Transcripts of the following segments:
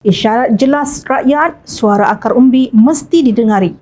Isyarat jelas rakyat, suara akar umbi mesti didengari.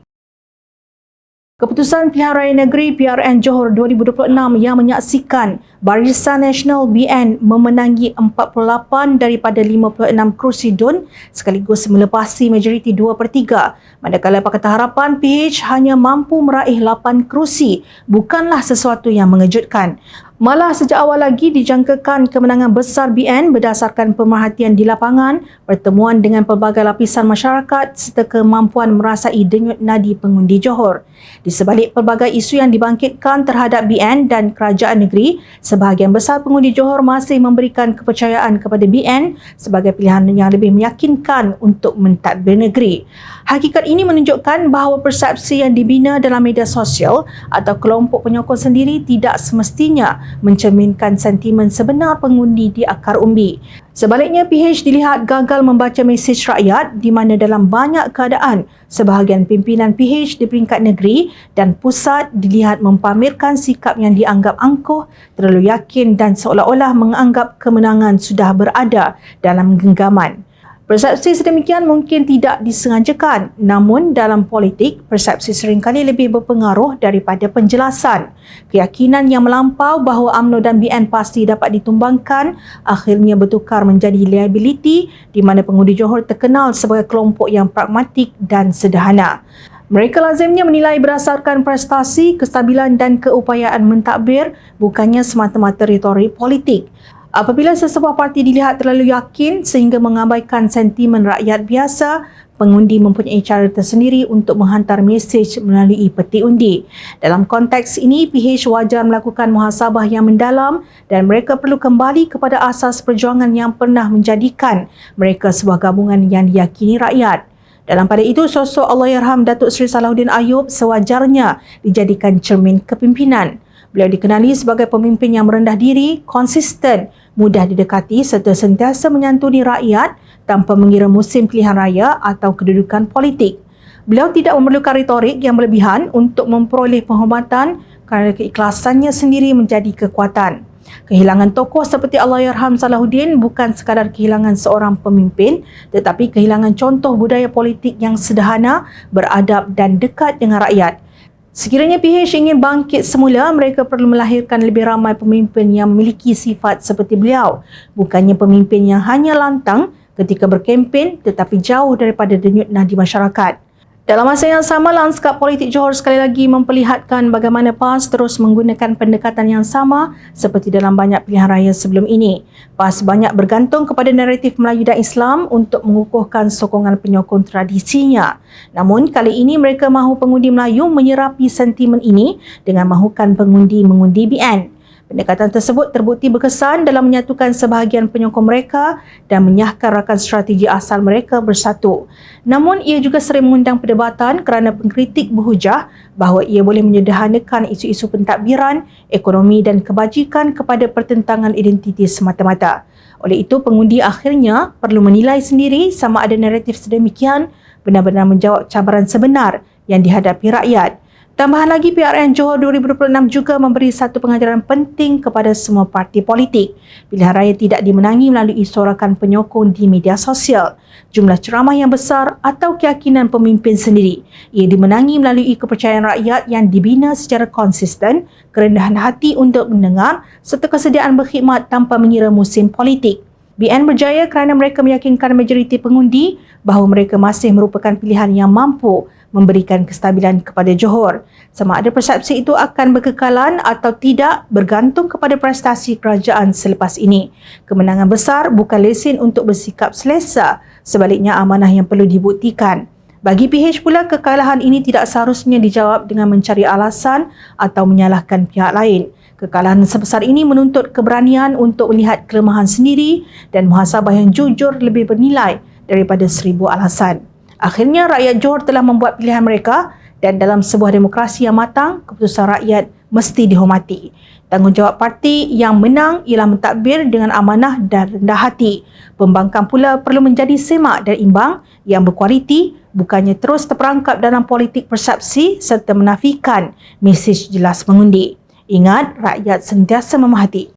Keputusan Pilihan Raya Negeri PRN Johor 2026 yang menyaksikan Barisan Nasional BN memenangi 48 daripada 56 kerusi DUN sekaligus melepasi majoriti 2/3, manakala Pakatan Harapan PH hanya mampu meraih 8 kerusi, bukanlah sesuatu yang mengejutkan. Malah sejak awal lagi dijangkakan kemenangan besar BN berdasarkan pemerhatian di lapangan, pertemuan dengan pelbagai lapisan masyarakat serta kemampuan merasai denyut nadi pengundi Johor. Di sebalik pelbagai isu yang dibangkitkan terhadap BN dan kerajaan negeri, sebahagian besar pengundi Johor masih memberikan kepercayaan kepada BN sebagai pilihan yang lebih meyakinkan untuk mentadbir negeri. Hakikat ini menunjukkan bahawa persepsi yang dibina dalam media sosial atau kelompok penyokong sendiri tidak semestinya mencerminkan sentimen sebenar pengundi di akar umbi. Sebaliknya, PH dilihat gagal membaca mesej rakyat di mana dalam banyak keadaan sebahagian pimpinan PH di peringkat negeri dan pusat dilihat mempamerkan sikap yang dianggap angkuh, terlalu yakin dan seolah-olah menganggap kemenangan sudah berada dalam genggaman. Persepsi sedemikian mungkin tidak disengajakan, namun dalam politik, persepsi seringkali lebih berpengaruh daripada penjelasan. Keyakinan yang melampau bahawa UMNO dan BN pasti dapat ditumbangkan akhirnya bertukar menjadi liability di mana pengundi Johor terkenal sebagai kelompok yang pragmatik dan sederhana. Mereka lazimnya menilai berdasarkan prestasi, kestabilan dan keupayaan mentadbir, bukannya semata-mata retorik politik. Apabila sesebuah parti dilihat terlalu yakin sehingga mengabaikan sentimen rakyat biasa, pengundi mempunyai cara tersendiri untuk menghantar mesej melalui peti undi. Dalam konteks ini, PH wajar melakukan muhasabah yang mendalam dan mereka perlu kembali kepada asas perjuangan yang pernah menjadikan mereka sebuah gabungan yang diyakini rakyat. Dalam pada itu, sosok Allahyarham Datuk Seri Salahuddin Ayub sewajarnya dijadikan cermin kepimpinan. Beliau dikenali sebagai pemimpin yang merendah diri, konsisten, mudah didekati serta sentiasa menyantuni rakyat tanpa mengira musim pilihan raya atau kedudukan politik. Beliau tidak memerlukan retorik yang berlebihan untuk memperoleh penghormatan kerana keikhlasannya sendiri menjadi kekuatan. Kehilangan tokoh seperti Allahyarham Salahuddin bukan sekadar kehilangan seorang pemimpin, tetapi kehilangan contoh budaya politik yang sederhana, beradab dan dekat dengan rakyat. Sekiranya PH ingin bangkit semula, mereka perlu melahirkan lebih ramai pemimpin yang memiliki sifat seperti beliau, bukannya pemimpin yang hanya lantang ketika berkempen tetapi jauh daripada denyut nadi masyarakat. Dalam masa yang sama, lanskap politik Johor sekali lagi memperlihatkan bagaimana PAS terus menggunakan pendekatan yang sama seperti dalam banyak pilihan raya sebelum ini. PAS banyak bergantung kepada naratif Melayu dan Islam untuk mengukuhkan sokongan penyokong tradisinya. Namun, kali ini mereka mahu pengundi Melayu menyerapi sentimen ini dengan mahukan pengundi mengundi BN. Pendekatan tersebut terbukti berkesan dalam menyatukan sebahagian penyokong mereka dan menyahkan rakan strategi asal mereka bersatu. Namun, ia juga sering mengundang perdebatan kerana pengkritik berhujah bahawa ia boleh menyederhanakan isu-isu pentadbiran, ekonomi dan kebajikan kepada pertentangan identiti semata-mata. Oleh itu, pengundi akhirnya perlu menilai sendiri sama ada naratif sedemikian benar-benar menjawab cabaran sebenar yang dihadapi rakyat. Tambahan lagi, PRN Johor 2026 juga memberi satu pengajaran penting kepada semua parti politik. Pilihan raya tidak dimenangi melalui sorakan penyokong di media sosial, jumlah ceramah yang besar atau keyakinan pemimpin sendiri. Ia dimenangi melalui kepercayaan rakyat yang dibina secara konsisten, kerendahan hati untuk mendengar serta kesediaan berkhidmat tanpa mengira musim politik. BN berjaya kerana mereka meyakinkan majoriti pengundi bahawa mereka masih merupakan pilihan yang mampu memberikan kestabilan kepada Johor. Sama ada persepsi itu akan berkekalan atau tidak bergantung kepada prestasi kerajaan selepas ini. Kemenangan besar bukan lesen untuk bersikap selesa, sebaliknya amanah yang perlu dibuktikan. Bagi PH pula, kekalahan ini tidak seharusnya dijawab dengan mencari alasan atau menyalahkan pihak lain. Kekalahan sebesar ini menuntut keberanian untuk melihat kelemahan sendiri dan muhasabah yang jujur lebih bernilai daripada 1000 alasan. Akhirnya, rakyat Johor telah membuat pilihan mereka dan dalam sebuah demokrasi yang matang, keputusan rakyat mesti dihormati. Tanggungjawab parti yang menang ialah mentadbir dengan amanah dan rendah hati. Pembangkang pula perlu menjadi semak dan imbang yang berkualiti, bukannya terus terperangkap dalam politik persepsi serta menafikan mesej jelas mengundi. Ingat, rakyat sentiasa memahati.